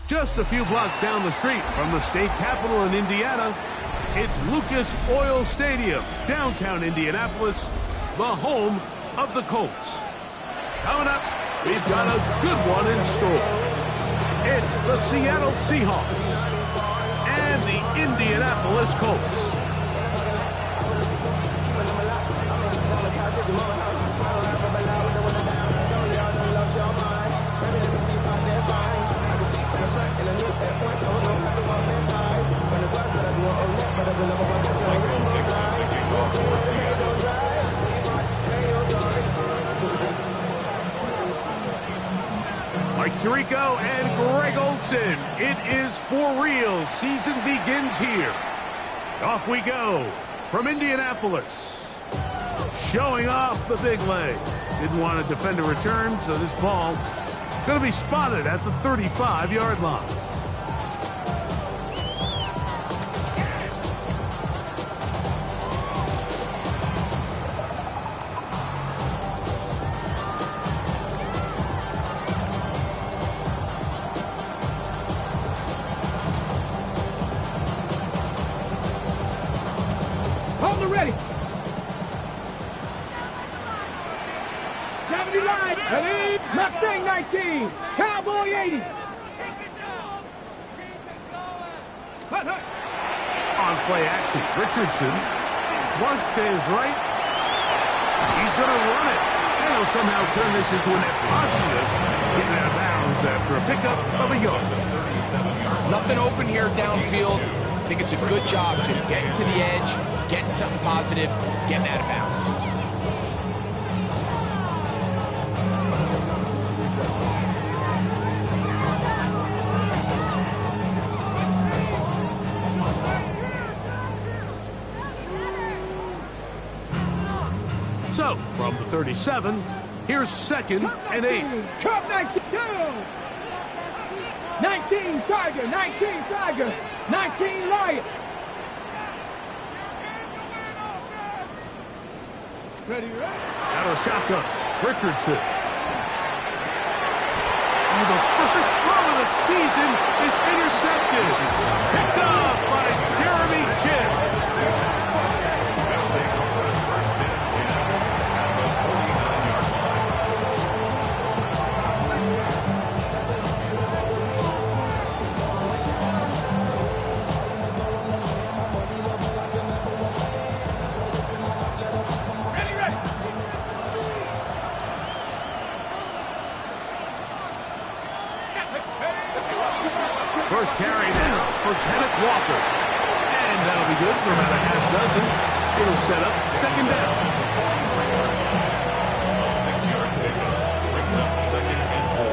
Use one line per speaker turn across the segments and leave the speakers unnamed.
Just a few blocks down the street from the state capitol in Indiana, it's Lucas Oil Stadium, downtown Indianapolis, the home of the Colts. Coming up, we've got a good one in store. It's the Seattle Seahawks and the Indianapolis Colts. Mike Tirico and Greg Olson. It is for real. Season begins here. Off we go from Indianapolis. Showing off the big leg. Didn't want to defend a return, so this ball going to be spotted at the 35-yard line.
Hold it ready. 70 line. Ready. Mustang 19. Cowboy 80.
On play action, Richardson flush to his right. He's going to run it. And he'll somehow turn this into an effortless getting out of bounds after a pickup of a yard.
Nothing open here downfield. I think it's a good job just getting to the edge, getting something positive, getting out of bounds.
So, from the 37, here's 2nd and 8.
Cup 19. 19 Tiger. 19 Tiger. 19 Lion. Ready, right?
Out of the shotgun, Richardson. Oh, the first throw of the season is intercepted. Picked off by Jeremy Chinn. First carry now for Kenneth Walker. And that'll be good for about a half dozen. It'll set up 2nd down.
A 6-yard pickup brings up 2nd and 4.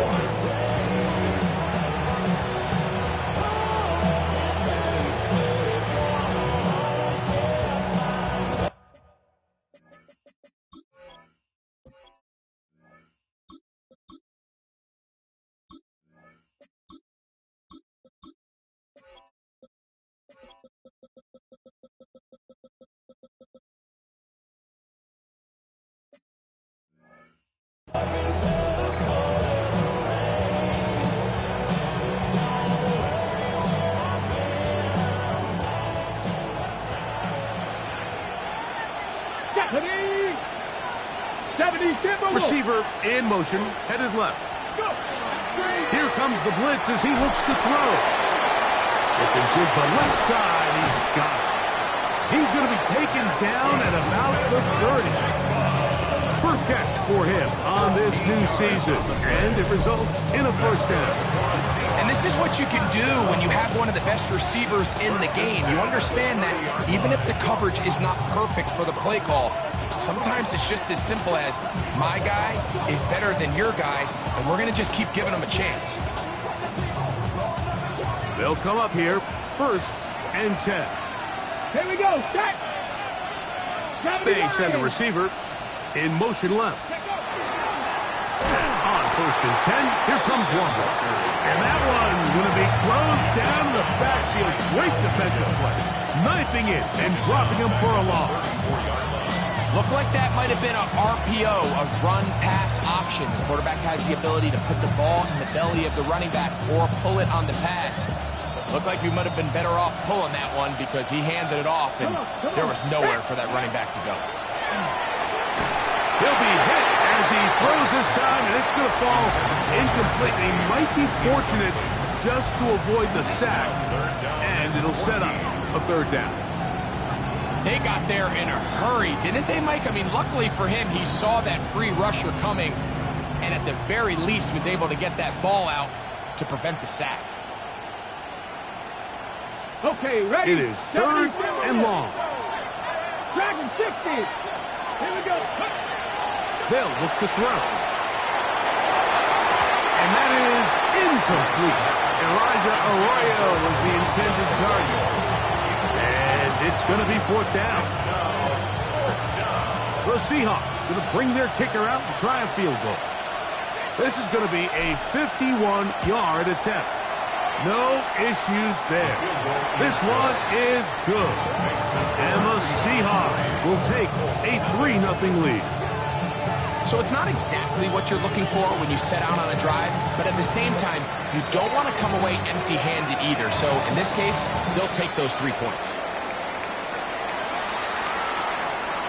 Receiver in motion, headed left. Here comes the blitz as he looks to throw. Stick and jig the left side. He's got it. He's going to be taken down at about the 30. First catch for him on this new season, and it results in a 1st down.
And this is what you can do when you have one of the best receivers in the game. You understand that even if the coverage is not perfect for the play call, sometimes it's just as simple as my guy is better than your guy, and we're going to just keep giving him a chance.
They'll come up here, 1st and 10.
Here we go. Set.
They send a receiver in motion left. On 1st and 10, here comes Walker. And that one going to be closed down in the backfield. Great defensive play. Knifing it and dropping him for a loss.
Looked like that might have been a RPO, a run-pass option. The quarterback has the ability to put the ball in the belly of the running back or pull it on the pass. Looked like he might have been better off pulling that one because he handed it off, and there was nowhere for that running back to go.
He'll be hit as he throws this time, and it's going to fall incomplete. He might be fortunate just to avoid the sack, and it'll set up a third down.
They got there in a hurry, didn't they, Mike? I mean, luckily for him, he saw that free rusher coming, and at the very least was able to get that ball out to prevent the sack.
Okay, ready?
It is third and long.
Dragon 60. Here we go.
They'll look to throw. And that is incomplete. Elijah Arroyo was the intended target. And it's going to be fourth down. The Seahawks going to bring their kicker out and try a field goal. This is going to be a 51-yard attempt. No issues there. This one is good. And the Seahawks will take a 3-0 lead.
So it's not exactly what you're looking for when you set out on a drive, but at the same time, you don't want to come away empty-handed either. So in this case, they'll take those 3 points.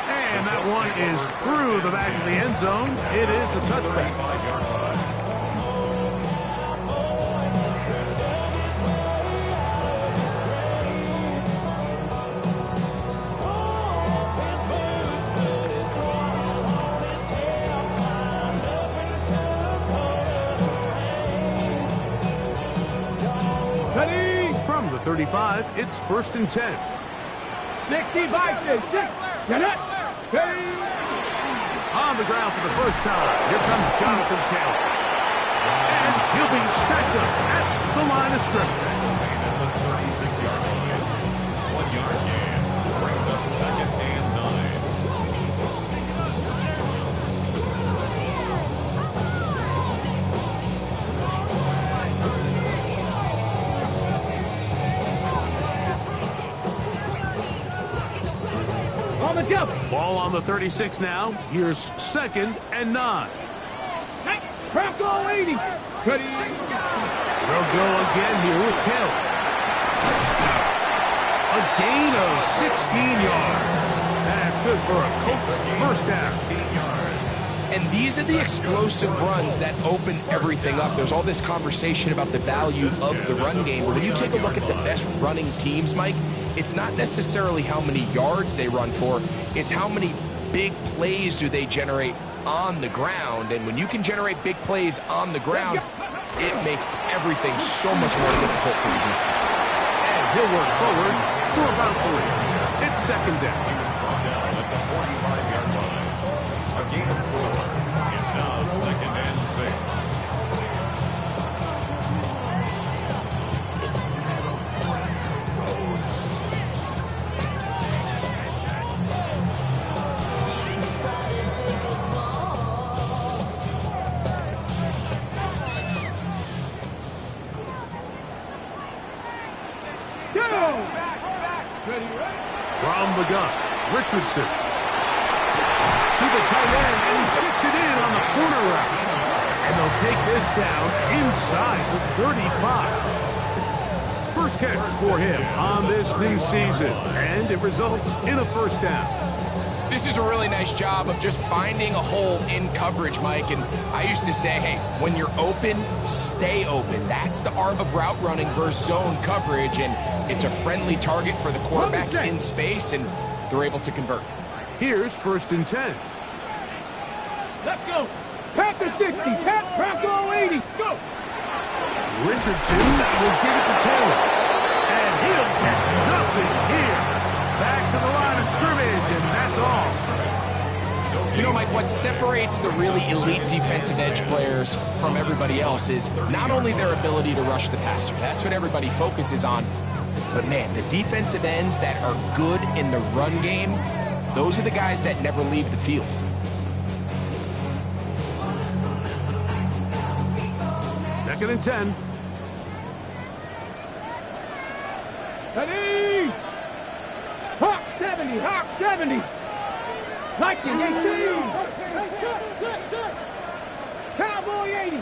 And that one is through the back of the end zone. It is a touchback. From the 35, it's 1st and 10.
60 Vikings. 6. Get it.
On the ground for the first time. Here comes Jonathan Taylor. And he'll be stacked up at the line of scrimmage.
The 36-yard line. 1-yard gain. Brings up 2nd and 9.
On the jump.
Ball on the 36 now. Here's 2nd and 9.
Bronco 80. Ready.
They'll go again here with Taylor. A gain of 16 yards. That's good for a Colts first down.
16 yards.
And these are the explosive runs that open everything up. There's all this conversation about the value of the run game, but when you take a look at the best running teams, Mike, it's not necessarily how many yards they run for, it's how many big plays do they generate on the ground. And when you can generate big plays on the ground, it makes everything so much more difficult for the defense.
And he'll work forward for about 3. It's 2nd down.
He was brought down at the 45-yard line. A gain of 4. It's now 2nd and 6.
From the gun, Richardson. To the tight end, and he kicks it in on the corner route. And they'll take this down inside the 35. First catch for him on this new season, and it results in a first down.
This is a really nice job of just finding a hole in coverage, Mike. And I used to say, hey, when you're open, stay open. That's the art of route running versus zone coverage. And it's a friendly target for the quarterback in space, and they're able to convert.
Here's 1st and 10.
Let's go. Panther 60. Pat Bronco 80. Go.
Richardson will give it to Taylor. And he'll get nothing here. Back to the line of scrimmage, and that's all.
You know, Mike, what separates the really elite defensive edge players from everybody else is not only their ability to rush the passer. That's what everybody focuses on. But, man, the defensive ends that are good in the run game, those are the guys that never leave the field.
Second and 10.
Ready. Hawk 70. Hawk 70. Lightning 18. Cowboy 80.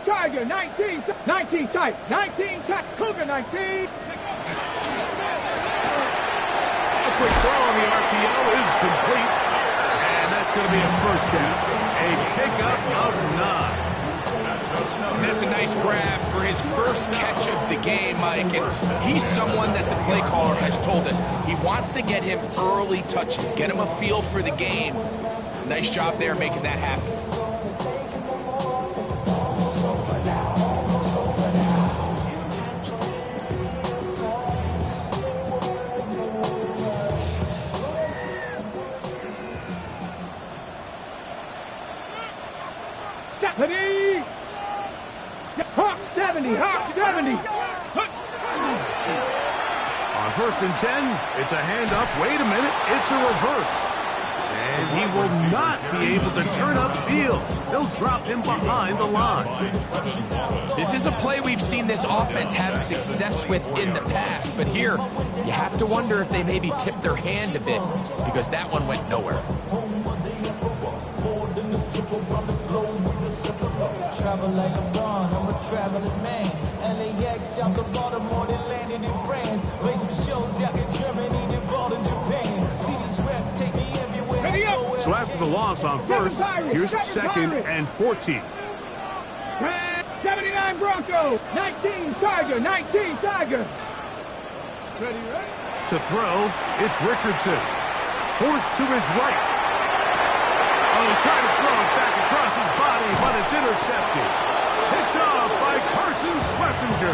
Tiger 19. 19 tight. 19 tight. Cougar 19.
A quick throw on the RPO is complete. And that's going to be a first down. A pickup of 9.
That's a nice grab for his first catch of the game, Mike. And he's someone that the play caller has told us he wants to get him early touches, get him a feel for the game. Nice job there making that happen.
Hawk 70, Hawk 70.
On 1st and 10, it's a handoff. Wait a minute, it's a reverse. And he will not be able to turn upfield. They'll drop him behind the line.
This is a play we've seen this offense have success with in the past, but here you have to wonder if they maybe tipped their hand a bit because that one went nowhere.
Travel like LeBron, I'm a traveling man. LAX, out the Baltimore, they landed in France. Play some shows out in Germany, then ball in Japan. See these reps take me everywhere.
So after the loss on 1st, here's 2nd and 14.
79 Bronco, 19 Tiger, 19 Tiger. Ready, right?
To throw, it's Richardson. Forced to his right. Oh, he tried to throw it back across his body, but it's intercepted. Picked off by Carson Schlesinger.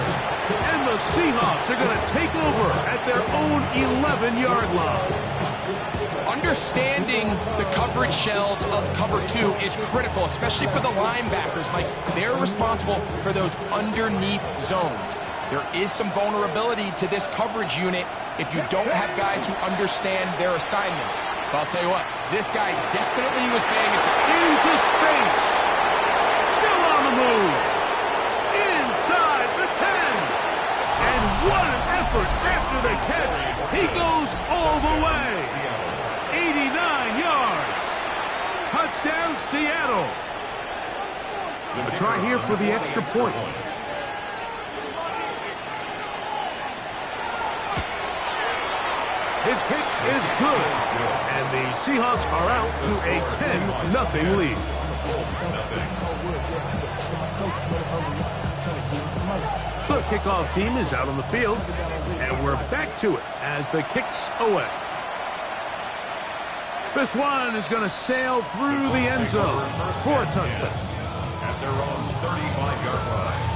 And the Seahawks are going to take over at their own 11-yard line.
Understanding the coverage shells of cover 2 is critical, especially for the linebackers, Mike. They're responsible for those underneath zones. There is some vulnerability to this coverage unit if you don't have guys who understand their assignments. But I'll tell you what, this guy definitely was paying attention.
Into space. Still on the move. Inside the 10. And what an effort after the catch. He goes all the way. 89 yards. Touchdown, Seattle. A try here for the extra point. His kick is good. And the Seahawks are out to a 10-0 lead. The kickoff team is out on the field. And we're back to it as the kick's away. This one is going to sail through the end zone for a touchdown.
At their own 35-yard line.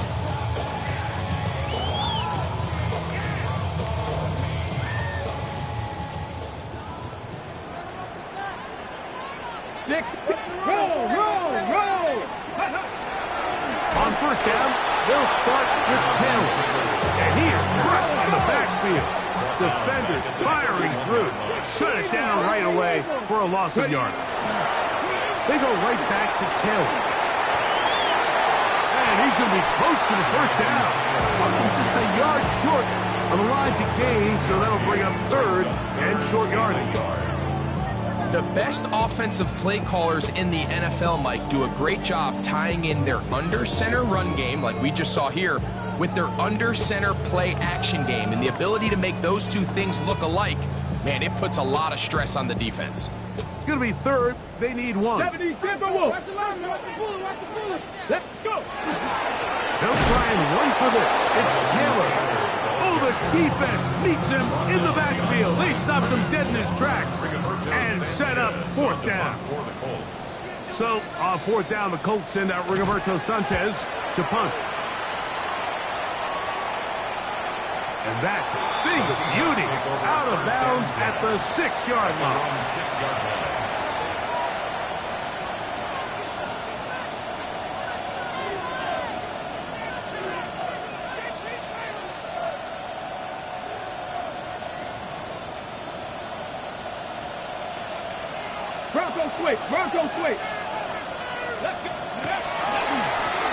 Roll.
On 1st down, they'll start with Taylor. And he is crushed in the backfield. Defenders firing through. Shut it down right away for a loss of yardage. They go right back to Taylor. And he's going to be close to the 1st down. Just a yard short on the line to gain, so that'll bring up 3rd and short yardage.
The best offensive play callers in the NFL, Mike, do a great job tying in their under-center run game, like we just saw here, with their under-center play action game. And the ability to make those two things look alike, man, it puts a lot of stress on the defense.
It's going to be 3rd. They need 1.
70 Timberwolves. Watch the bullet. Let's go.
They'll try and run for this. It's Taylor. Oh, the defense meets him in the backfield. They stopped him dead in his tracks and set up 4th down. So, on 4th down, the Colts send out Rigoberto Sanchez to punt. And that's a big beauty. Out of bounds at the 6-yard line.
Bronco switch.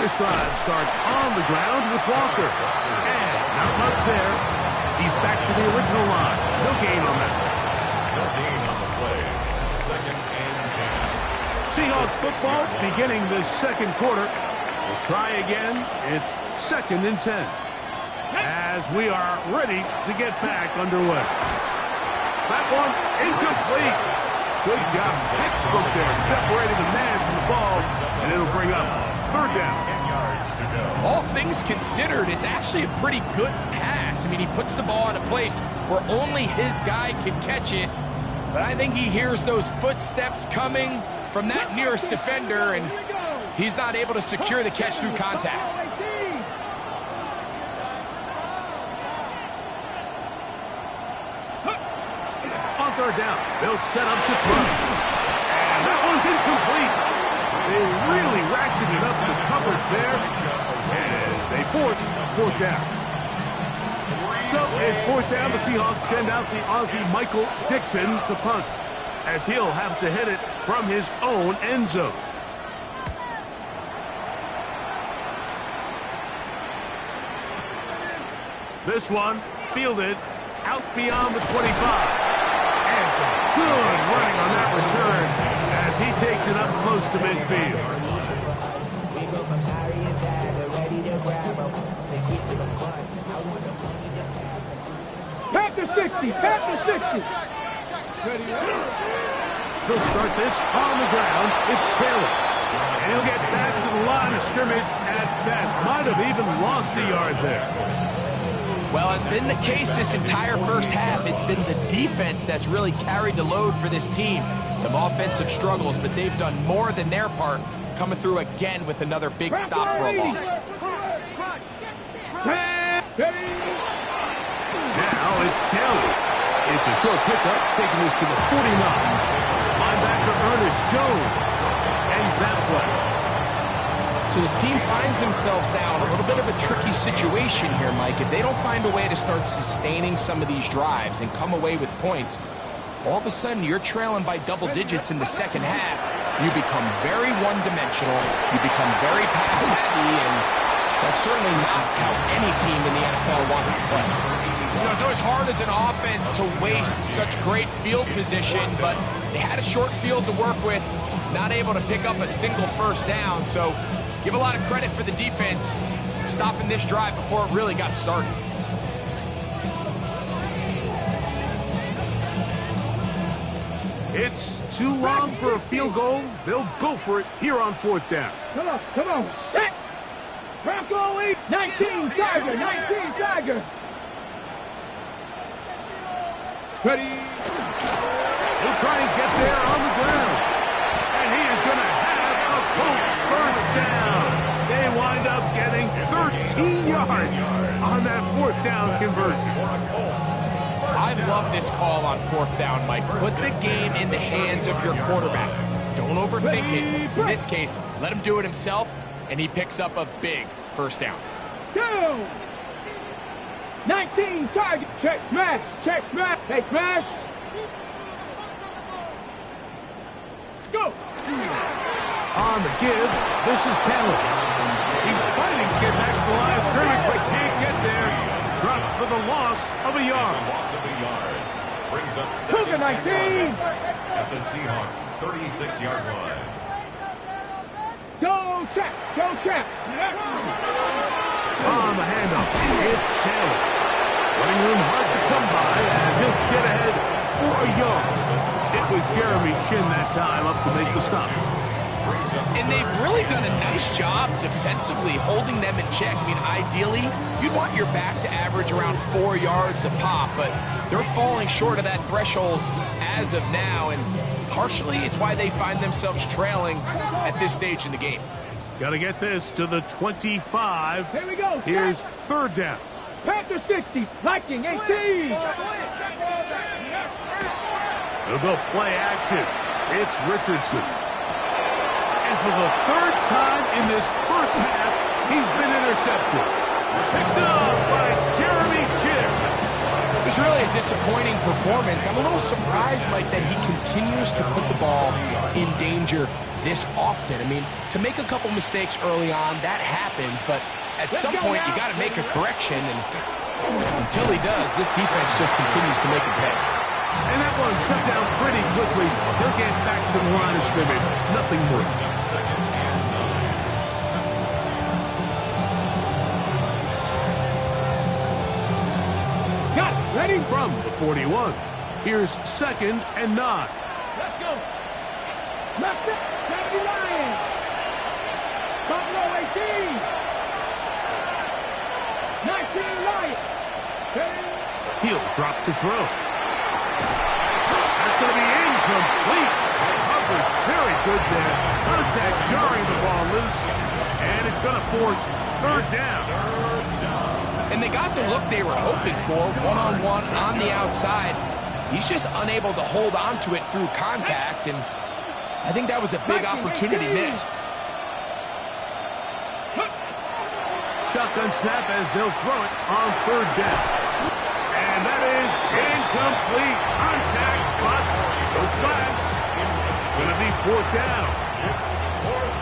This drive starts on the ground with Walker. And Not much there. He's back to the original line. No gain on that.
No gain on the play. Second and 10.
Seahawks football beginning the second quarter. We'll try again. It's second and 10. As we are ready to get back underway. That one incomplete. Good job. Textbook there. Separating the man from the ball. And it'll bring up third down.
10 yards to go.
All things considered, it's actually a pretty good pass. I mean, he puts the ball in a place where only his guy can catch it. But I think he hears those footsteps coming from that nearest defender, and he's not able to secure the catch through contact.
On third down, they'll set up to throw. And that one's incomplete. They really ratcheted up the coverage there. And they force fourth down. So it's fourth down. The Seahawks send out the Aussie Michael Dixon to punt, as he'll have to hit it from his own end zone. This one fielded out beyond the 25. And some good running on that return as he takes it up close to midfield.
Pack to 60, pack to 60.
He'll start this on the ground. It's Taylor. And he'll get back to the line of scrimmage at best. Might have even lost a yard there.
Well, it's been the case this entire first half. It's been the defense that's really carried the load for this team. Some offensive struggles, but they've done more than their part, coming through again with another big stop for a loss.
Now it's Taylor. It's a short pickup, taking us to the 49. Linebacker Ernest Jones ends that play.
So this team finds themselves now in a little bit of a tricky situation here, Mike. If they don't find a way to start sustaining some of these drives and come away with points, all of a sudden you're trailing by double digits in the second half. You become very one-dimensional. You become very pass-heavy, and that's certainly not how any team in the NFL wants to play. You know, it's always hard as an offense to waste such great field position, but they had a short field to work with, not able to pick up a single first down, so give a lot of credit for the defense stopping this drive before it really got started.
It's too long for a field goal. They'll go for it here on fourth down.
Come on, set. Bronco 8, 19, Tiger, 19, Tiger. Ready.
He'll try and get there on the ground. And he is going to have a Colts first down. They wind up getting 13 yards on that fourth down conversion.
I love this call on fourth down, Mike. Put the game in the hands of your quarterback. Don't overthink it. In this case, let him do it himself, and he picks up a big first down.
Go. 19, target. Check smash. Hey, smash. Let's go.
On the give, this is Taylor. He's fighting to get back to the line of scrimmage, but can't get there. Dropped for the loss of a yard.
Loss of a yard. Brings up second
19
at the Seahawks 36-yard line.
Go check.
On the handoff, it's Taylor. Running room hard to come by as he'll get ahead for a yard. It was Jeremy Chin that time up to make the stop.
And they've really done a nice job defensively holding them in check. I mean, ideally, you'd want your back to average around 4 yards a pop, but they're falling short of that threshold as of now, and partially it's why they find themselves trailing at this stage in the game.
Got to get this to the 25.
Here we go.
Here's third down.
Panther 60, Viking 18.
They'll go play action. It's Richardson. And for the third time in this first half, he's been intercepted. Picked off by Jeremy Chin.
It's really a disappointing performance. I'm a little surprised, Mike, that he continues to put the ball in danger this often. I mean, to make a couple mistakes early on, that happens, but at some point you got to make a correction, and Until he does, this defense just continues to make him pay.
And that one shut down pretty quickly. He'll get back to the line of scrimmage. Nothing more.
Second and 9.
Got it. Ready?
From the 41, here's 2nd and 9.
Let's go. Left it. 70 Lions. Buffalo 18. 19 Lions.
He'll drop to throw. That's going to be incomplete. Coverage very good there. Contact jarring the ball loose. And it's going to force 3rd down.
And they got the look they were hoping for, one-on-one on the outside. He's just unable to hold on to it through contact, and I think that was a big opportunity missed.
Shotgun snap as they'll throw it on 3rd down. And that is incomplete. Contact, but no flags. It's going to be 4th down.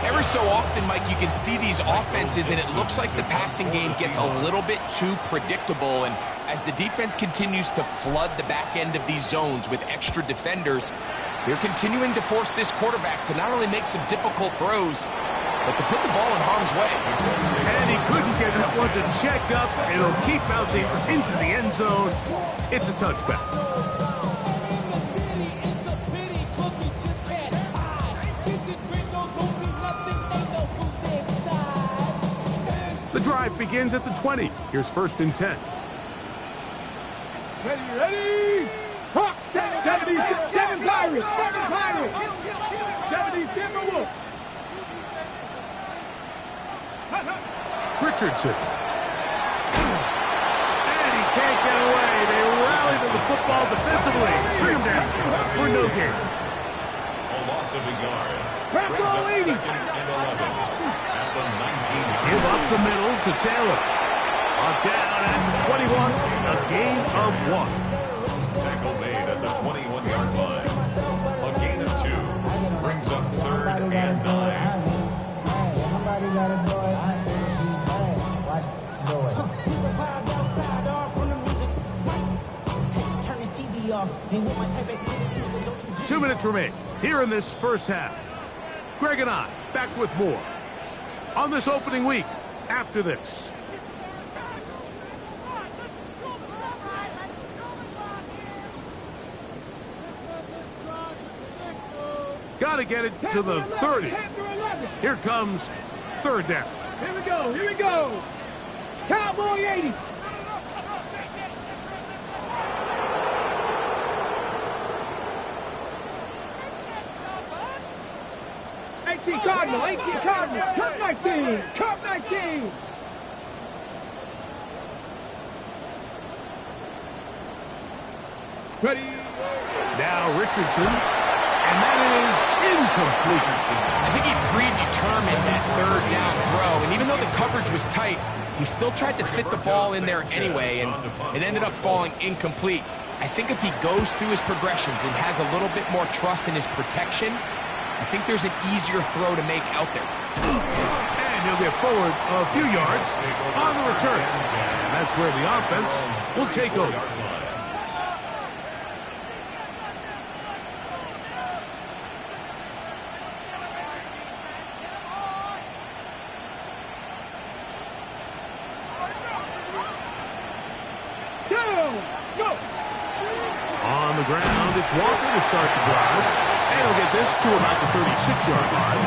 Every so often, Mike, you can see these offenses, and it looks like the passing game gets a little bit too predictable. And as the defense continues to flood the back end of these zones with extra defenders, they're continuing to force this quarterback to not only make some difficult throws, but to put the ball in harm's way.
And he couldn't get that one to check up. It'll keep bouncing into the end zone. It's a touchback. The drive begins at the 20. Here's 1st and 10.
Ready? Hawk, 77 Pirates. 70 Timberwolves.
Richardson. And he can't get away. They rally to the football defensively. Bring him down for no gain.
A loss of a yard. Brings up 2nd and 11. At the 19.
Give up the middle to Taylor. Down at the 21. A gain of 1.
Tackle made at the 21-yard line. A gain of 2. Brings up 3rd and 9.
Off.
2 minutes remain here in this first half. Greg and I back with more on this opening week after this. Got to get it to the 30. Here comes 3rd down.
Here we go. Cowboy 80. Cardinal, 18 Cardinal, Cup 19, Cup 19. Ready?
Now Richardson, and that is incomplete.
I think he predetermined that 3rd down throw, and even though the coverage was tight, he still tried to fit the ball in there anyway, and it ended up falling incomplete. I think if he goes through his progressions and has a little bit more trust in his protection, I think there's an easier throw to make out there.
And he'll get forward a few yards on the return. And that's where the offense will take over.
Let's go.
On the ground, it's Walker to start the drive. And he'll get this to about the 36-yard line.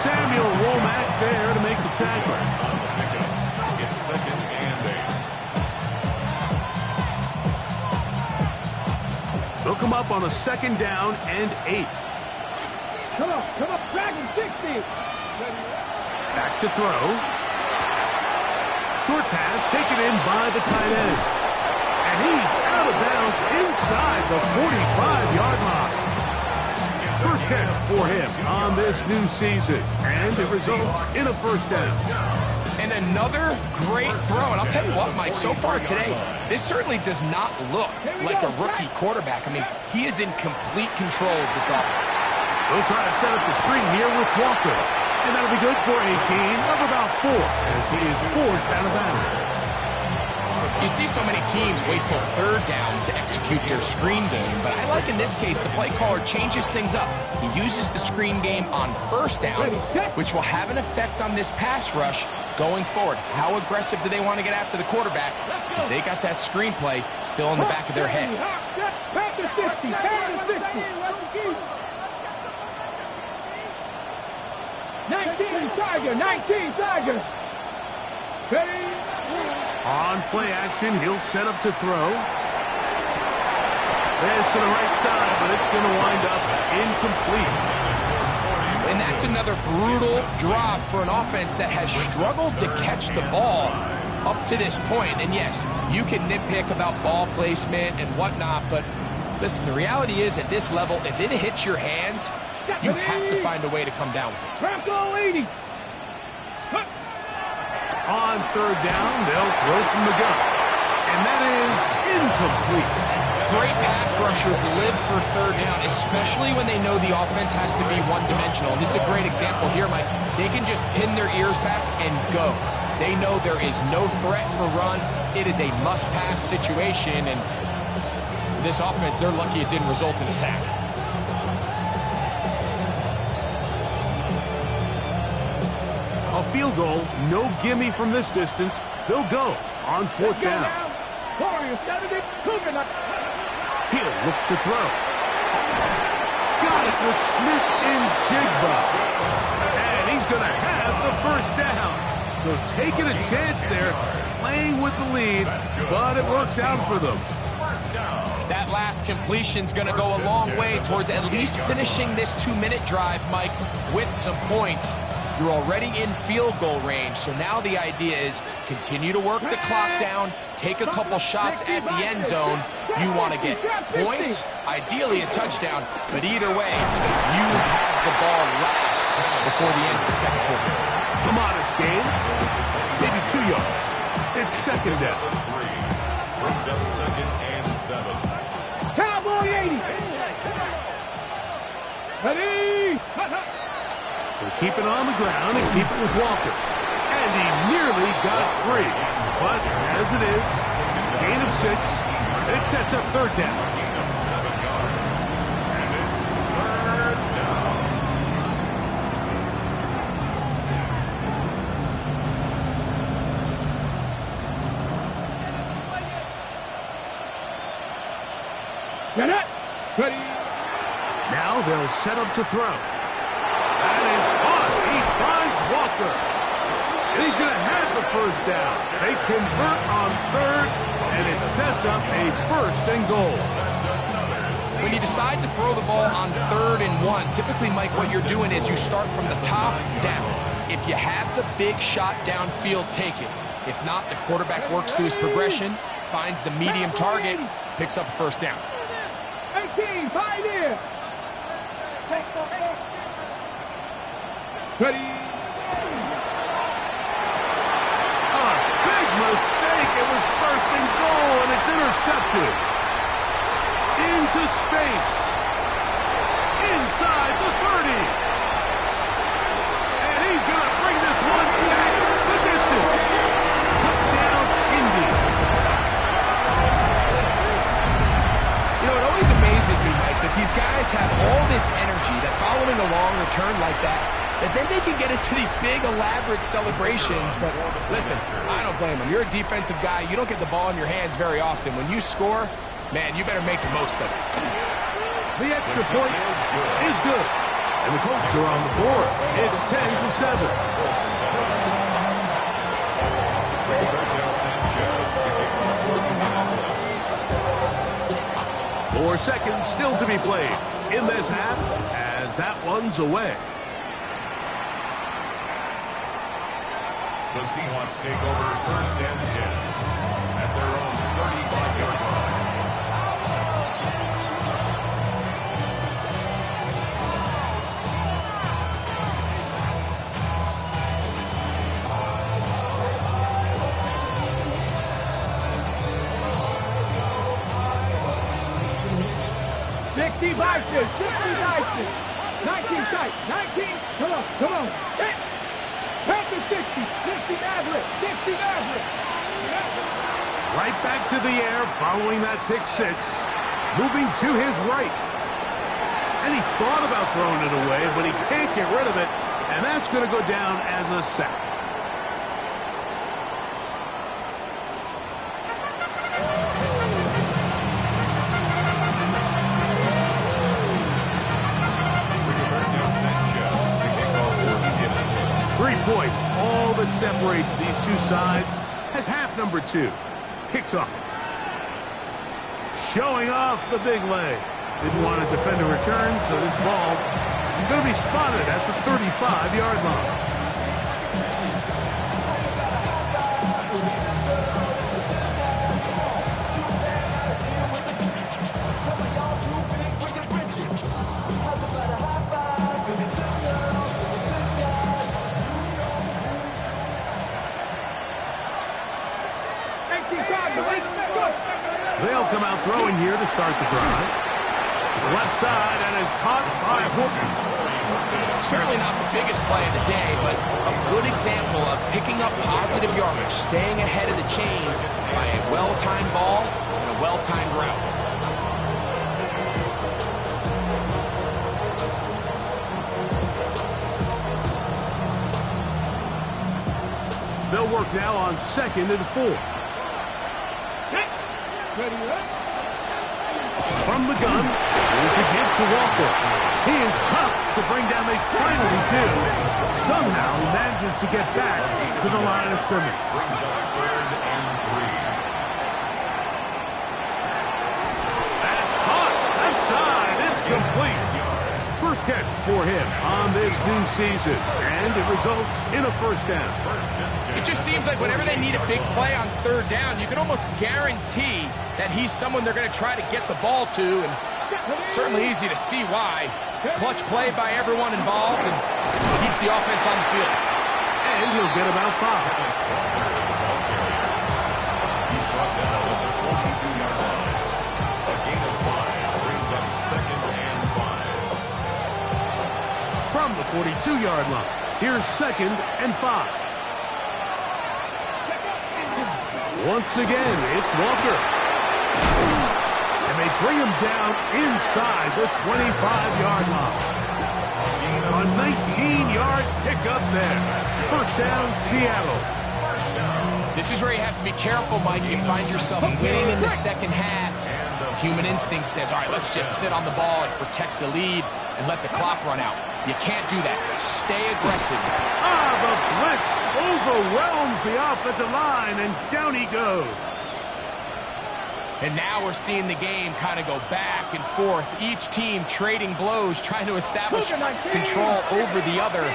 Samuel Womack there to make the tackle.
It's 2nd and 8.
They'll come up on a 2nd down and 8.
Come on, Dragon 60.
Back to throw. Short pass taken in by the tight end. And he's out of bounds inside the 45-yard line. First catch for him on this new season, and it results in a 1st down.
And another great throw. And I'll tell you what, Mike, so far today, this certainly does not look like a rookie quarterback. I mean, he is in complete control of this offense.
They'll try to set up the screen here with Walker, and that'll be good for a gain of about 4 as he is forced out of bounds.
You see so many teams wait till third down to execute their screen game, but I like in this case the play caller changes things up. He uses the screen game on first down, which will have an effect on this pass rush going forward. How aggressive do they want to get after the quarterback? Because they got that screenplay still in the back of their head.
Back to 60, back to 60. 19 Tiger. Ready?
On play action, he'll set up to throw. There's to the right side, but it's going to wind up incomplete.
And that's another brutal drop for an offense that has struggled to catch the ball up to this point. And yes, you can nitpick about ball placement and whatnot, but listen, the reality is at this level, if it hits your hands, you have to find a way to come down with it.
Bronco 80.
On third down, they'll throw from the gun. And that is incomplete.
Great pass rushers live for third down, especially when they know the offense has to be one-dimensional. And this is a great example here, Mike. They can just pin their ears back and go. They know there is no threat for run. It is a must-pass situation, and for this offense, they're lucky it didn't result in a sack.
A field goal, no gimme from this distance. They'll go on fourth down. He'll look to throw. Got it with Smith and Jigba. And he's going to have the first down. So taking a chance there, playing with the lead, but it works out for them.
That last completion's going to go a long way towards at least finishing this 2-minute drive, Mike, with some points. You're already in field goal range, so now the idea is continue to work the clock down, take a couple shots at the end zone. You want to get points, ideally a touchdown, but either way, you have the ball last before the end of the second quarter.
A modest gain, maybe 2 yards. It's second down.
Brings up second and 7.
Cowboy 80. Ready?
They'll keep it on the ground and keep it with Walker. And he nearly got free. But as it is, gain of 6, it sets up third down.
Gain of 7 yards. And it's third down.
Get it. Ready?
Now they'll set up to throw. That is caught. He finds Walker. And he's going to have the first down. They convert on third, and it sets up a first and goal.
When you decide to throw the ball on 3rd and 1, typically, Mike, what you're doing is you start from the top down. If you have the big shot downfield, take it. If not, the quarterback works through his progression, finds the medium target, picks up a first down.
18, pioneer. Ready?
A big mistake. It was first and goal, and it's intercepted. Into space. Inside the 30. And he's going to bring this one back the distance. Touchdown, Indy.
You know, it always amazes me, Mike, that these guys have all this energy that following a long return like that then they can get into these big, elaborate celebrations. But listen, I don't blame them. You're a defensive guy. You don't get the ball in your hands very often. When you score, man, you better make the most of it.
The extra point is good. And the Colts are on the board. It's 10-7. 4 seconds still to be played in this half as that one's away.
The Seahawks take over first and 10 at their own 35-yard line.
Vices, 60 Vices. 19 tight, 19. Come on. Hit. Back to 60, 60 Maverick, 60 Maverick.
Right back to the air following that pick six. Moving to his right. And he thought about throwing it away, but he can't get rid of it. And that's going to go down as a sack. Points, all that separates these two sides, as half number 2 kicks off. Showing off the big leg. Didn't want to defend a return, so this ball is going to be spotted at the 35-yard line. They'll come out throwing here to start the drive. To the left side, and is caught by Horton.
Certainly not the biggest play of the day, but a good example of picking up positive yardage, staying ahead of the chains by a well-timed ball and a well-timed route.
They'll work now on 2nd and 4. From the gun, here's the give to Walker. He is tough to bring down. They finally do. Somehow he manages to get back to the line of scrimmage.
Brings up 3rd and 3.
That's caught. Left side. It's complete. First catch for him on this new season. And it results in a first down.
It just seems like whenever they need a big play on 3rd down, you can almost guarantee that he's someone they're going to try to get the ball to, and certainly easy to see why. Clutch play by everyone involved, and keeps the offense on the field.
And he'll get about 5.
He's brought down at the 42-yard line. A gain of 5 brings up 2nd and 5.
From the 42-yard line, here's 2nd and 5. Once again, it's Walker. And they bring him down inside the 25-yard line. A 19-yard pickup there. First down, Seattle.
This is where you have to be careful, Mike. You find yourself winning in the second half. Human instinct says, all right, let's just sit on the ball and protect the lead and let the clock run out. You can't do that. Stay aggressive.
The blitz overwhelms the offensive line, and down he goes.
And now we're seeing the game kind of go back and forth. Each team trading blows, trying to establish control over the other.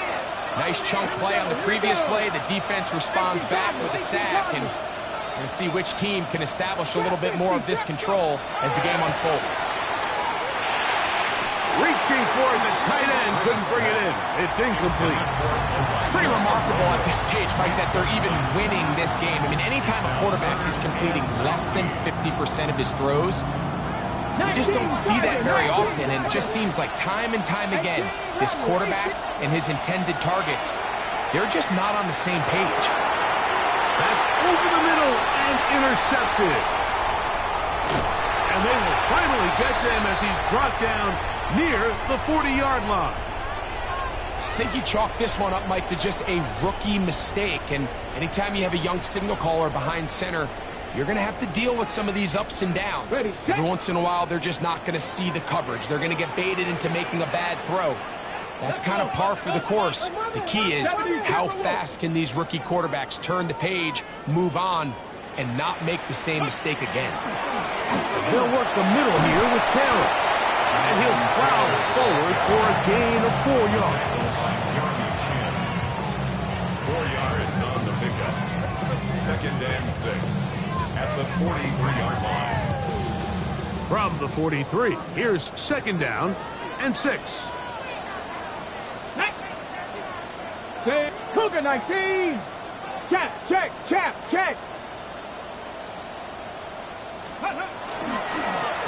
Nice chunk play on the previous play. The defense responds back with a sack, and we're going to see which team can establish a little bit more of this control as the game unfolds.
Reaching for it, the tight end couldn't bring it in. It's incomplete.
It's pretty remarkable at this stage, Mike, that they're even winning this game. I mean, anytime a quarterback is completing less than 50% of his throws, you just don't see that very often, and it just seems like time and time again, this quarterback and his intended targets, they're just not on the same page.
That's over the middle and intercepted. And they will finally get to him as he's brought down near the 40-yard line.
I think you chalk this one up, Mike, to just a rookie mistake. And anytime you have a young signal caller behind center, you're going to have to deal with some of these ups and downs. Every once in a while, they're just not going to see the coverage. They're going to get baited into making a bad throw. That's kind of par for the course. The key is how fast can these rookie quarterbacks turn the page, move on, and not make the same mistake again.
They'll work the middle here with Taylor. And he'll plow forward for a gain of 4 yards.
4 yards on the pickup. 2nd and 6 at the 43-yard line.
From the 43, here's 2nd down and 6.
Cougar 19. Check.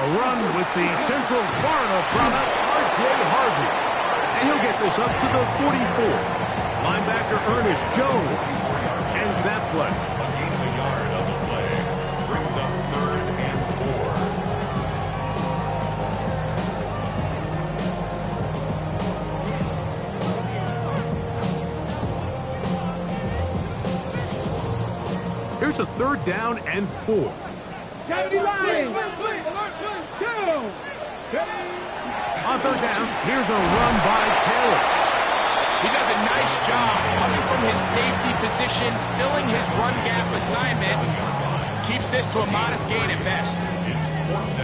A run with the Central Florida product, R.J. Harvey. And he'll get this up to the 44. Linebacker Ernest Jones ends that play.
A gain of a yard on the play. Brings
Here's a 3rd down and 4.
Kennedy line. Go.
On 3rd down, here's a run by Taylor.
He does a nice job coming from his safety position, filling his run gap assignment. Keeps this to a modest gain at best.
It's 4th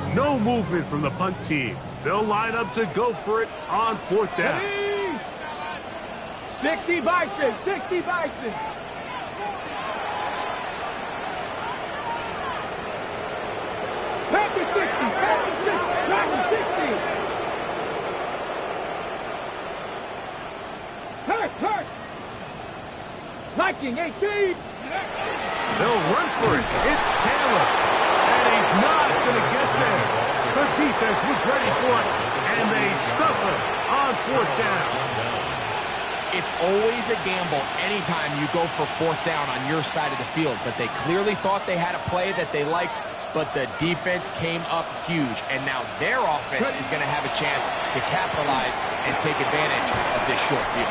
down.
No movement from the punt team. They'll line up to go for it on 4th down.
60 Bison, 60 Bison. Back to 60, back to 60, back to 60. Hurt. Viking 18.
They'll run for it. It's Taylor. And he's not going to get there. The defense was ready for it, and they stuff him on 4th down.
It's always a gamble anytime you go for 4th down on your side of the field, but they clearly thought they had a play that they liked, but the defense came up huge, and now their offense is going to have a chance to capitalize and take advantage of this short field.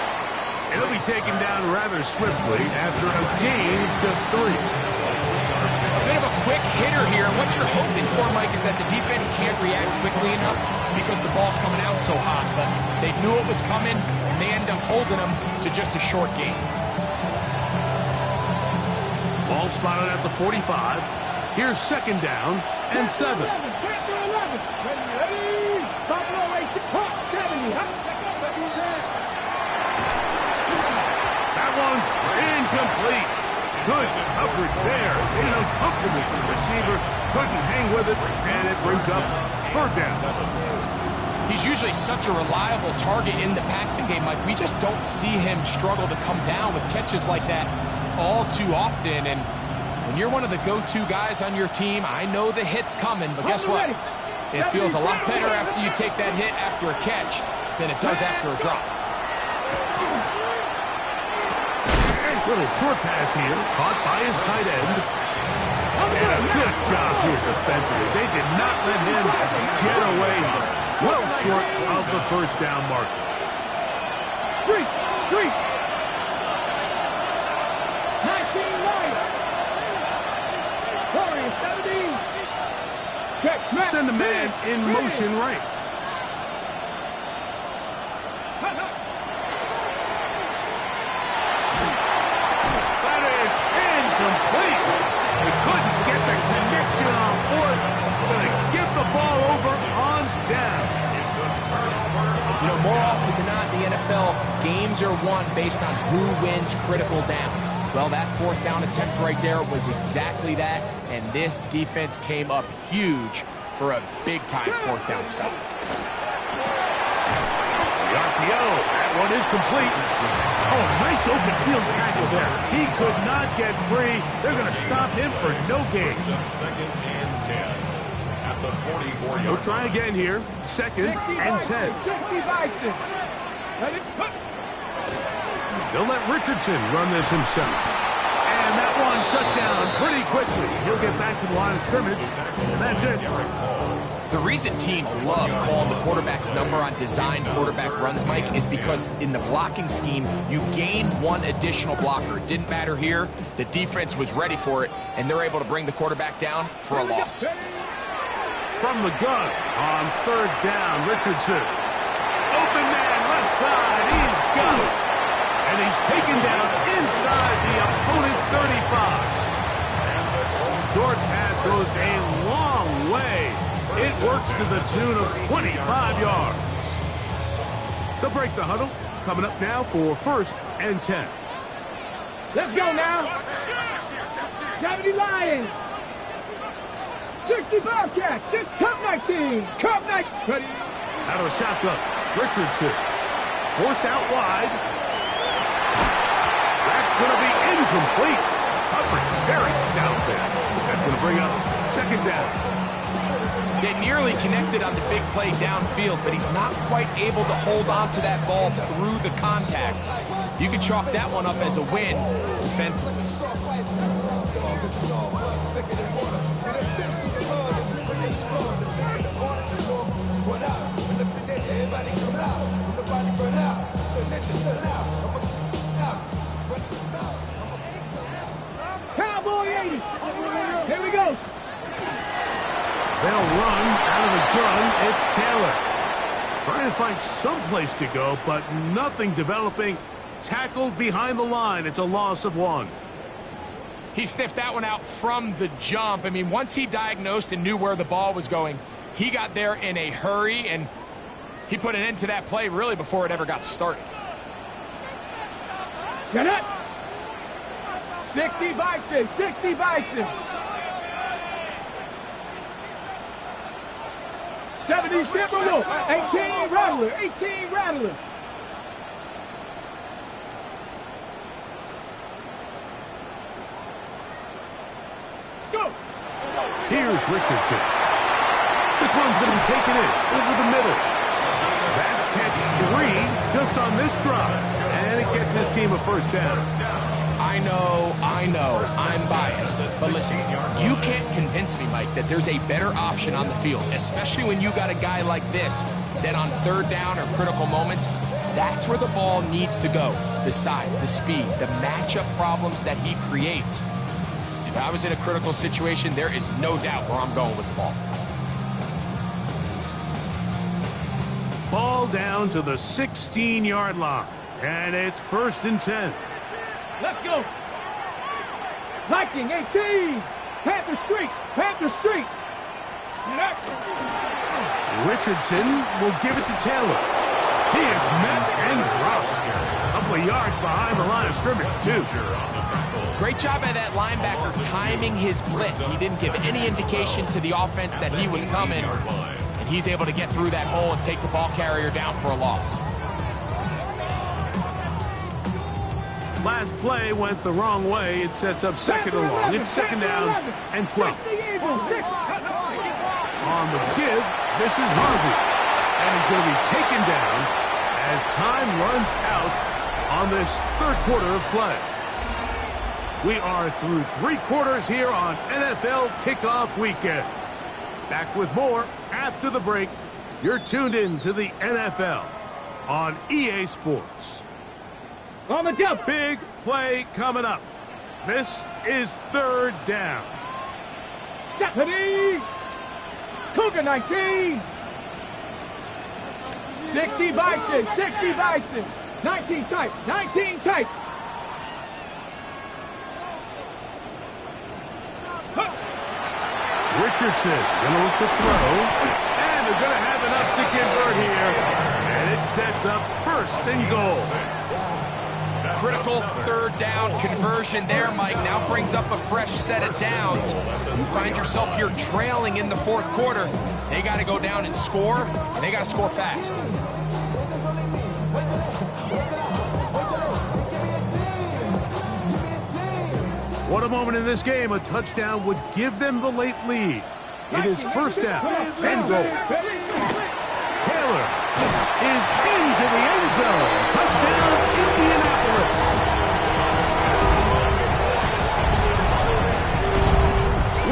It'll be taken down rather swiftly after a gain of just 3.
A bit of a quick hitter here, and what you're hoping for, Mike, is that the defense can't react quickly enough because the ball's coming out so hot, but they knew it was coming, and they end up holding them to just a short gain.
Ball spotted at the 45. Here's 2nd down and 7. That one's incomplete. Good coverage there. Made it uncomfortable for the receiver. Couldn't hang with it, and it brings up 3rd down.
He's usually such a reliable target in the passing game, Mike. We just don't see him struggle to come down with catches like that all too often, and when you're one of the go-to guys on your team, I know the hit's coming, but guess what? It feels a lot better after you take that hit after a catch than it does after a drop.
Little short pass here, caught by his tight end. And a good job here defensively. They did not let him get away. He's well short of the 1st down marker.
3. 19 Lions. Warriors 17.
Send a man in motion right. That is incomplete. He couldn't get the connection on 4th. Going to give the ball over on down.
You know, more often than not in the NFL, games are won based on who wins critical downs. Well, that 4th down attempt right there was exactly that, and this defense came up huge for a big-time 4th down stop.
The RPO, that one is complete. Oh, nice open field tackle there. He could not get free. They're going to stop him for no gain.
2nd and 10 at the 44-yard.
We'll try again here. 2nd and 10.
60 Bison.
They'll let Richardson run this himself. And that one shut down pretty quickly. He'll get back to the line of scrimmage. And that's it.
The reason teams love calling the quarterback's number on designed quarterback runs, Mike, is because in the blocking scheme, you gain one additional blocker. It didn't matter here. The defense was ready for it, and they're able to bring the quarterback down for a loss.
From the gun on 3rd down, Richardson. Open man, left side. He's got it. And he's taken down inside the opponent's 35. Short pass goes a long way. It works to the tune of 25 yards. They'll break the huddle. Coming up now for 1st and 10.
Let's go now. 70 Lions. 60 Bobcats. Just Cup 19. Cup 19.
Out of a shotgun. Richardson. Forced out wide. That's going to be incomplete. Coverage very stout there. That's going to bring up 2nd down.
They nearly connected on the big play downfield, but he's not quite able to hold on to that ball through the contact. You can chalk that one up as a win defensively.
shotgun, it's Taylor. Trying to find some place to go, but nothing developing. Tackled behind the line. It's a loss of 1.
He sniffed that one out from the jump. I mean, once he diagnosed and knew where the ball was going, he got there in a hurry, and he put an end to that play really before it ever got started.
Get it! 60 Bison, 60 Bison. 70 Timberwolf, 18 Rattler, 18 Rattler. Let's go.
Here's Richardson. This one's going to be taken in over the middle. That's catch 3 just on this drive. And it gets his team a first down.
I know, I'm biased. But listen, you can't convince me, Mike, that there's a better option on the field, especially when you got a guy like this, that on third down or critical moments, that's where the ball needs to go. The size, the speed, the matchup problems that he creates. If I was in a critical situation, there is no doubt where I'm going with the ball.
Ball down to the 16-yard line. And it's 1st and 10.
Let's go. Viking 18. Panther Street. Panther Street.
Richardson will give it to Taylor. He is met and dropped. A couple of yards behind the line of scrimmage, too.
Great job by that linebacker timing his blitz. He didn't give any indication to the offense that he was coming. And he's able to get through that hole and take the ball carrier down for a loss.
Last play went the wrong way. It sets up 2nd and long. It's 2nd down and 12. On the give, this is Harvey. And he's going to be taken down as time runs out on this 3rd quarter of play. We are through 3 quarters here on NFL Kickoff Weekend. Back with more after the break. You're tuned in to the NFL on EA Sports.
On the jump.
Big play coming up. This is 3rd down.
Stephanie. Cougar 19. 60 Bison, 60 Bison. 19 tight, 19 tight.
Richardson going to look to throw. And they're going to have enough to convert here. And it sets up 1st and goal.
Critical 3rd down conversion there, Mike. Now brings up a fresh set of downs. You find yourself here trailing in the 4th quarter. They got to go down and score, and they got to score fast.
What a moment in this game. A touchdown would give them the late lead. It is 1st down and goal. Taylor is into the end zone. Touchdown, Indianapolis.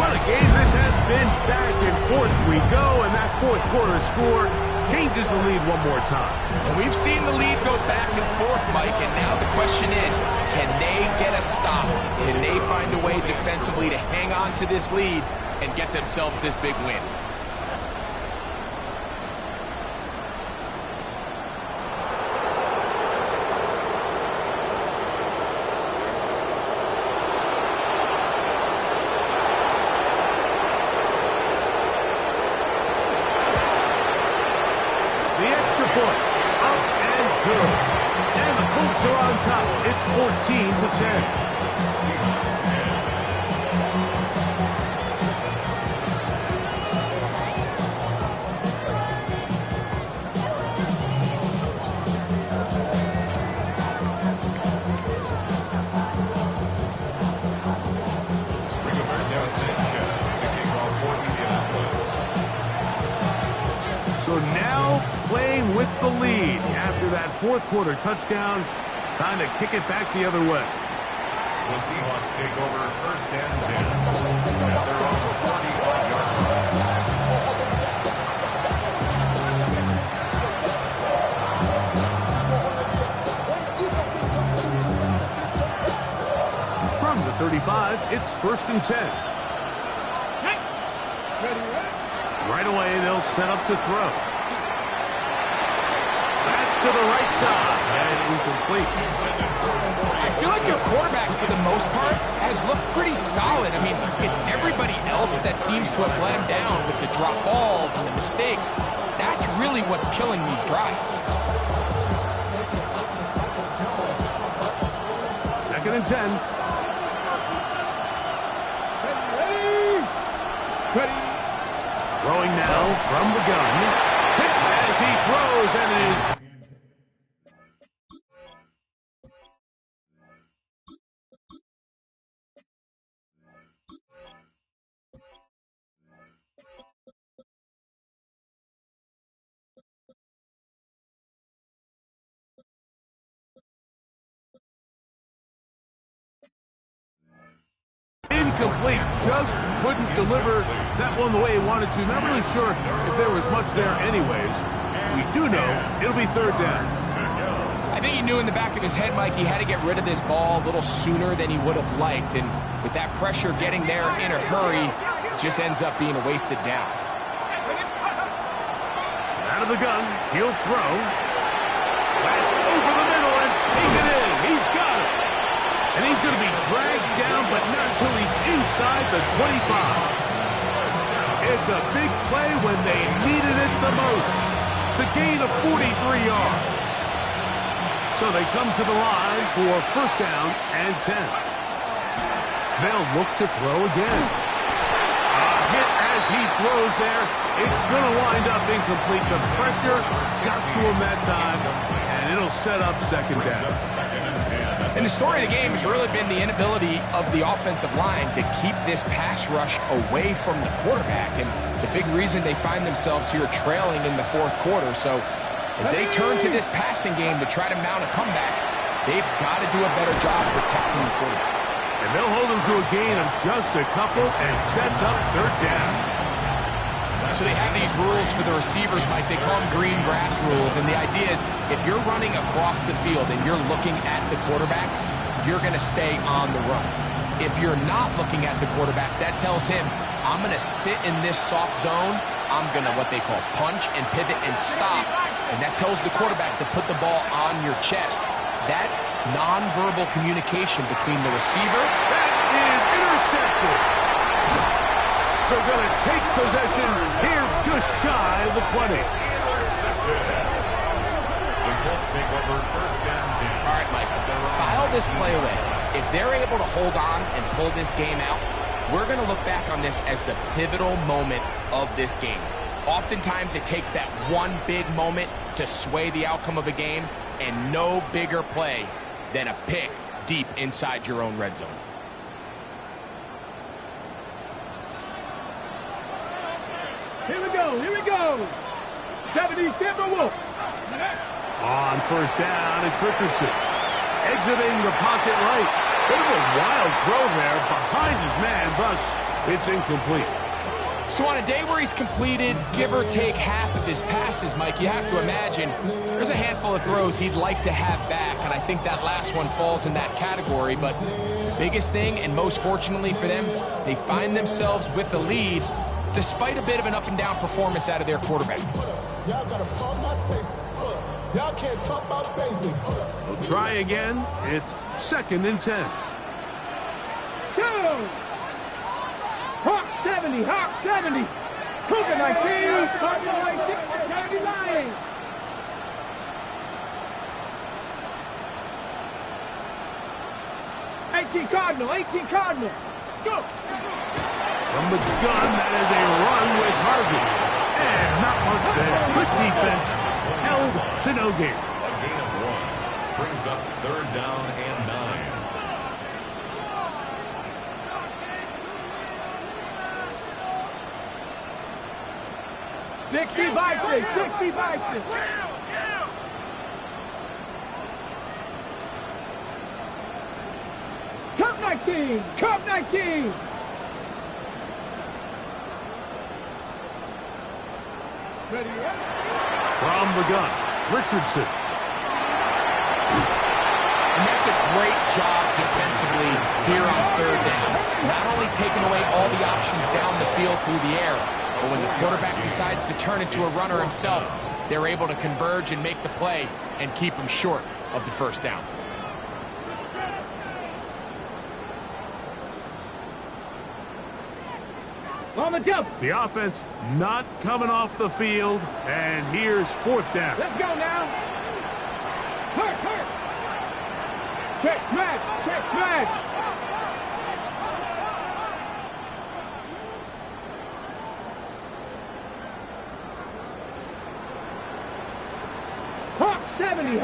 What a game this has been. Back and forth we go, and that 4th quarter score changes the lead one more time.
And we've seen the lead go back and forth, Mike, and now the question is, can they get a stop? Can they find a way defensively to hang on to this lead and get themselves this big win?
The extra point, up and good. And the Colts are on top. It's 14-10. So now playing with the lead after that 4th quarter touchdown. Time to kick it back the other way.
The Seahawks take over 1st and 10 at their own 45-yard line.
From the 35, it's 1st and 10. Right away, they'll set up to throw. That's to the right side, and incomplete.
I feel like their quarterback, for the most part, has looked pretty solid. I mean, it's everybody else that seems to have let him down with the drop balls and the mistakes. That's really what's killing these drives.
2nd and 10.
Ready.
Throwing now from the gun. Hit as he throws, and it is incomplete. Just couldn't deliver that one the way he wanted to. Not really sure if there was much there anyways. We do know it'll be 3rd down.
I think he knew in the back of his head, Mike, he had to get rid of this ball a little sooner than he would have liked. And with that pressure getting there in a hurry, it just ends up being a wasted down.
Out of the gun, he'll throw. That's over the middle and take it in. He's got it. And he's going to be dragged down, but not until he's inside the 25. It's a big play when they needed it the most to gain a 43 yards. So they come to the line for 1st down and 10. They'll look to throw again. A hit as he throws there. It's going to wind up incomplete. The pressure got to him that time, and it'll set up 2nd down.
And the story of the game has really been the inability of the offensive line to keep this pass rush away from the quarterback. And it's a big reason they find themselves here trailing in the 4th quarter. So as they turn to this passing game to try to mount a comeback, they've got to do a better job protecting the quarterback.
And they'll hold him to a gain of just a couple and sets up 3rd down.
So they have these rules for the receivers, Mike. They call them green grass rules. And the idea is if you're running across the field and you're looking at the quarterback, you're going to stay on the run. If you're not looking at the quarterback, that tells him, I'm going to sit in this soft zone. I'm going to what they call punch and pivot and stop. And that tells the quarterback to put the ball on your chest. That nonverbal communication between the receiver.
That is intercepted. So going to take possession here just shy of the 20.
The Colts take over 1st and 10.
All right, Mike, file this play away. If they're able to hold on and pull this game out, we're going to look back on this as the pivotal moment of this game. Oftentimes, it takes that one big moment to sway the outcome of a game, and no bigger play than a pick deep inside your own red zone.
Here we go. 77 Wolf.
On 1st down, it's Richardson. Exiting the pocket right. Bit of a wild throw there behind his man, thus it's incomplete.
So on a day where he's completed, give or take half of his passes, Mike, you have to imagine there's a handful of throws he'd like to have back, and I think that last one falls in that category. But the biggest thing, and most fortunately for them, they find themselves with the lead despite a bit of an up-and-down performance out of their quarterback.
Y'all gotta call my taste. Y'all can't talk about basic.
We'll try again. It's 2nd and 10.
Go! Hawk 70, Hawk 70. Cougar 19, Cougar 19, County Lions. '18 Cardinal. Go!
From the gun, that is a run with Harvey. And not much there. Good defense. Held to no gain.
A gain of 1 brings up 3rd down and 9.
Sixty Vikings. Cup 19. Ready?
From the gun, Richardson.
And that's a great job defensively here on 3rd down. Not only taking away all the options down the field through the air, But when the quarterback decides to turn into a runner himself, they're able to converge and make the play and keep him short of the first down.
On the jump.
The offense not coming off the field, and here's fourth down.
Let's go now. Hurt. Check smash. Hawk 70.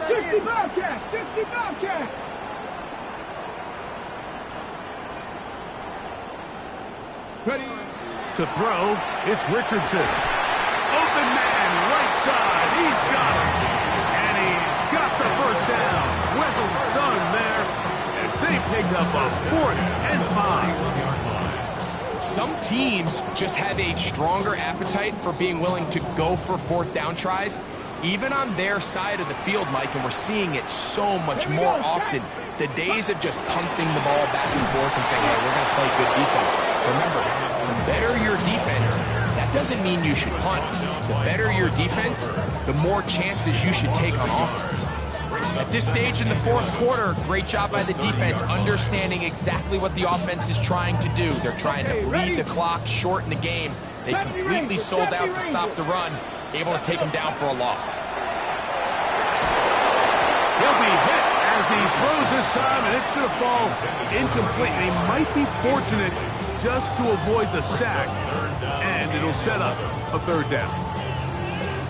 60 Bobcat. Ready
To throw, it's Richardson. Open man, right side. He's got it. And he's got the first down. Well done there as they pick up a 4th and 5.
Some teams just have a stronger appetite for being willing to go for fourth down tries, even on their side of the field, Mike, and we're seeing it so much more often. The days of just punting the ball back and forth and saying, hey, we're going to play good defense. Remember, the better your defense, that doesn't mean you should punt. The better your defense, the more chances you should take on offense. At this stage in the fourth quarter, great job by the defense, understanding exactly what the offense is trying to do. They're trying to bleed the clock, shorten the game. They completely sold out to stop the run, able to take him down for a loss.
He'll be hit as he throws this time, and it's going to fall incomplete. They might be fortunate just to avoid the sack, and it'll set up a 3rd down.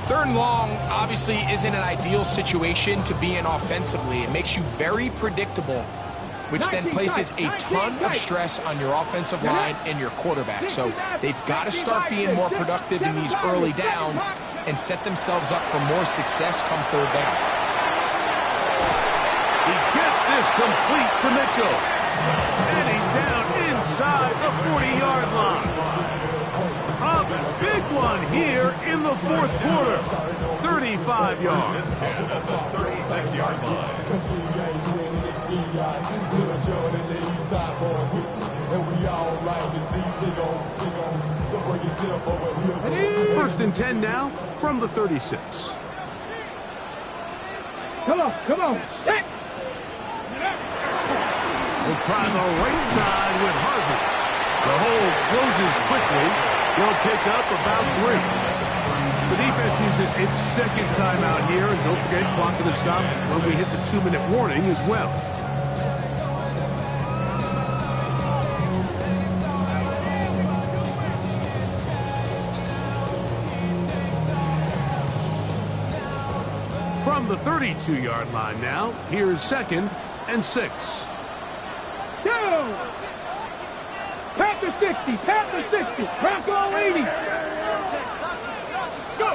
3rd and long obviously isn't an ideal situation to be in offensively. It makes you very predictable, which then places a ton of stress on your offensive line and your quarterback. So they've got to start being more productive in these early downs and set themselves up for more success come 3rd down.
He gets this complete to Mitchell. And he's down inside the 40-yard line. A big one here in the 4th quarter. 35 yards.
36-yard line.
First and 10 now from the 36.
Come on. Set.
We'll try the right side with Harvey. The hole closes quickly. They'll pick up about 3. The defense uses its 2nd timeout here, and don't forget, clock to stop when we hit the 2-minute warning as well. From the 32-yard line now, here's 2nd and 6.
Down. Panther 60. Bronco 80. Go.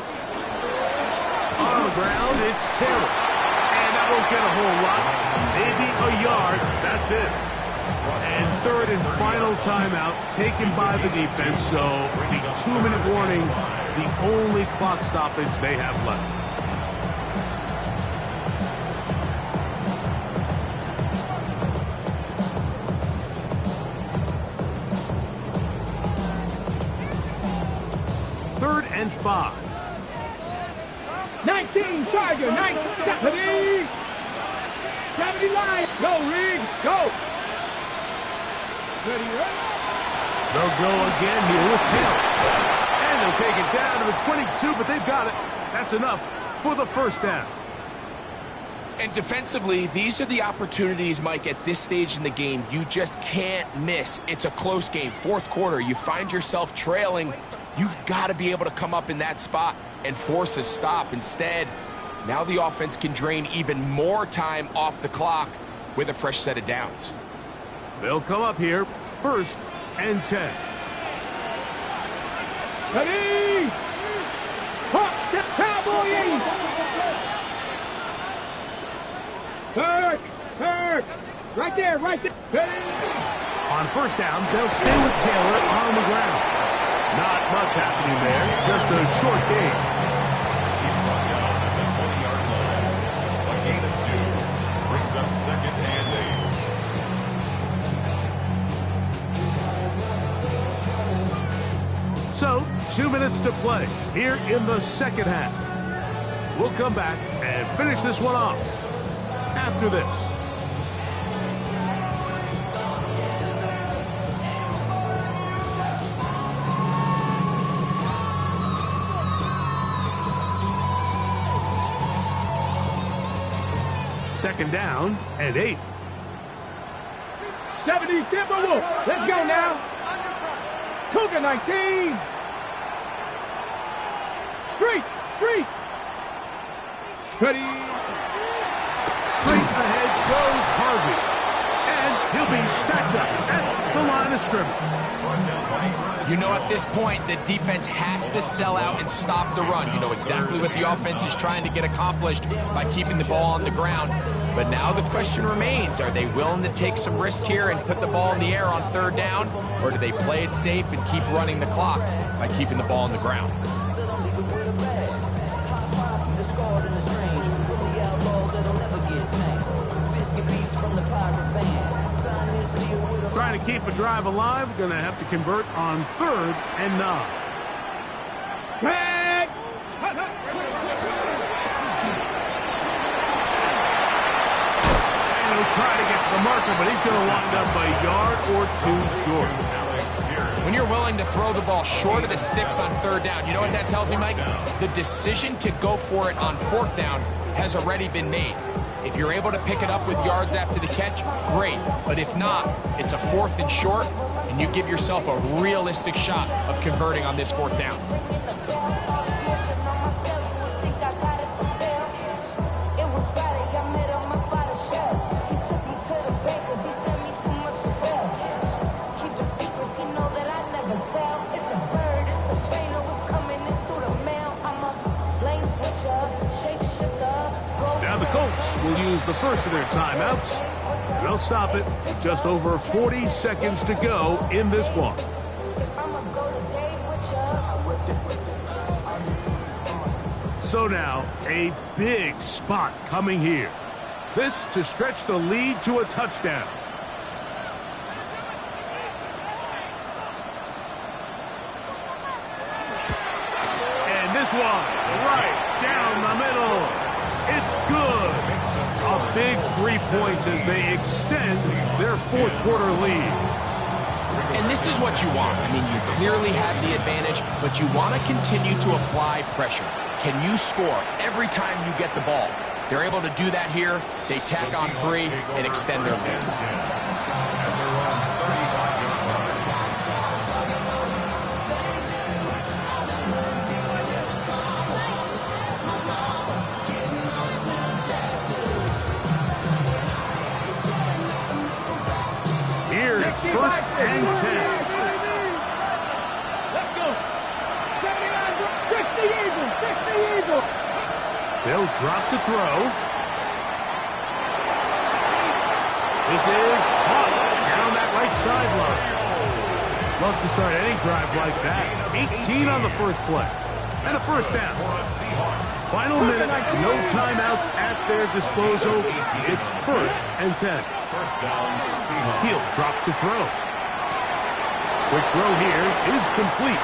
On the ground, it's Taylor. And that won't get a whole lot. Maybe a yard. That's it. And 3rd and final timeout taken by the defense. So the 2-minute warning, the only clock stoppage they have left. And 5.
19 Charger. 70 line. Go, Reed. Go. Ready, right?
They'll go again here with Taylor. And they'll take it down to the 22, but they've got it. That's enough for the 1st down.
And defensively, these are the opportunities, Mike, at this stage in the game you just can't miss. It's a close game. 4th quarter, you find yourself trailing. You've got to be able to come up in that spot and force a stop. Instead, now the offense can drain even more time off the clock with a fresh set of downs.
They'll come up here, 1st and 10.
Ready! Hawk, Cowboy 80. Kirk. Right there. Ready.
On 1st down, they'll stay with Taylor on the ground. Not much happening there, just a short game.
He's brought down at the 20-yard line. A gain of 2 brings up 2nd and 8.
2 minutes to play here in the second half. We'll come back and finish this one off after this. Second down and 8.
70 Timberwolves. Let's go now. Cougar 19. Street. Ready.
Straight ahead goes Harvey. And he'll be stacked up at the line of scrimmage.
You know, at this point, the defense has to sell out and stop the run. You know exactly what the offense is trying to get accomplished by keeping the ball on the ground. But now the question remains, are they willing to take some risk here and put the ball in the air on third down? Or do they play it safe and keep running the clock by keeping the ball on the ground?
Trying to keep a drive alive, going to have to convert on 3rd and 9.
Tag.
And he'll try to get to the marker, but he's going to wind up a yard or 2 short.
When you're willing to throw the ball short of the sticks on 3rd down, you know what that tells me, Mike? The decision to go for it on 4th down has already been made. If you're able to pick it up with yards after the catch, great. But if not, it's a 4th and short, and you give yourself a realistic shot of converting on this 4th down.
Now the Colts will use the first of their timeouts. They'll stop it. Just over 40 seconds to go in this one. So now, a big spot coming here. This to stretch the lead to a touchdown. And this one, right down the middle. It's good. A big 3 points as they extend their 4th quarter lead.
And this is what you want. I mean, you clearly have the advantage, but you want to continue to apply pressure. Can you score every time you get the ball? They're able to do that here. They tack on 3 and extend their lead.
First and 10.
Let's go. 60 Eagles.
They'll drop to throw. This is caught down that right sideline. Love to start any drive like that. 18 on the first play. And a first down. Final minute, no timeouts at their disposal. It's 1st and 10. He'll drop to throw. Quick throw here is complete.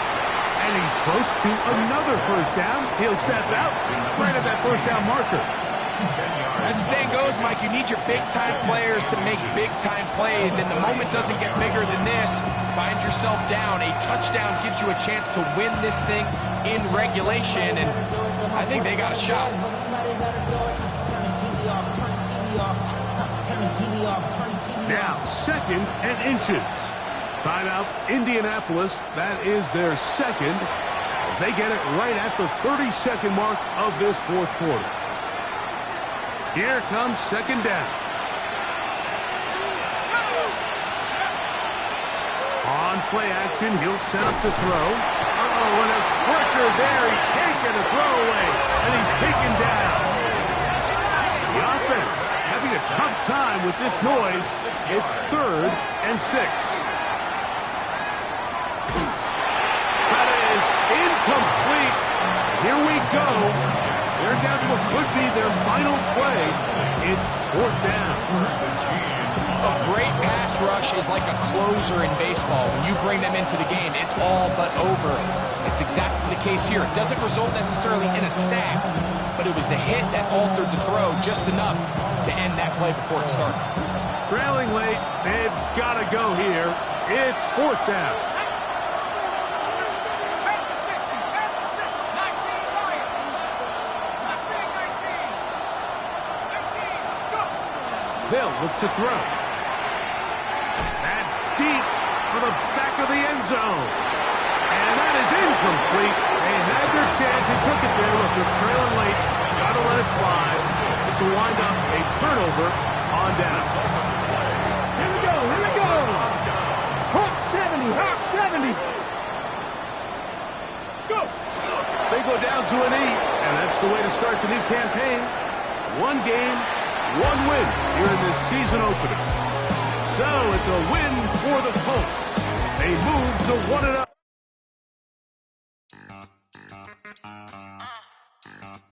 And he's close to another first down. He'll step out right at that first down marker.
As the saying goes, Mike, you need your big-time players to make big-time plays, and the moment doesn't get bigger than this. Find yourself down. A touchdown gives you a chance to win this thing in regulation, and I think they got a shot.
Now, 2nd and inches. Timeout, Indianapolis. That is their 2nd as they get it right at the 30-second mark of this 4th quarter. Here comes 2nd down. On play action, he'll set up to throw. And a pressure there. He can't get a throw away, and he's taken down. The offense having a tough time with this noise. It's 3rd and 6. That is incomplete. Here we go. They're down to what could be their final play. It's 4th down.
A great pass rush is like a closer in baseball. When you bring them into the game, it's all but over. It's exactly the case here. It doesn't result necessarily in a sack, but it was the hit that altered the throw just enough to end that play before it started.
Trailing late, they've got to go here. It's 4th down. They'll look to throw. That's deep for the back of the end zone. And that is incomplete. They had their chance. They took it there. Look, they're trailing late. Got to let it fly. This will wind up a turnover on down.
Here we go. Here we go. Hawk 70. Hawk 70. Go.
They go down to an 8, and that's the way to start the new campaign. 1 game, 1 win here in this season opener. So it's a win for the Colts. They move to 1-0.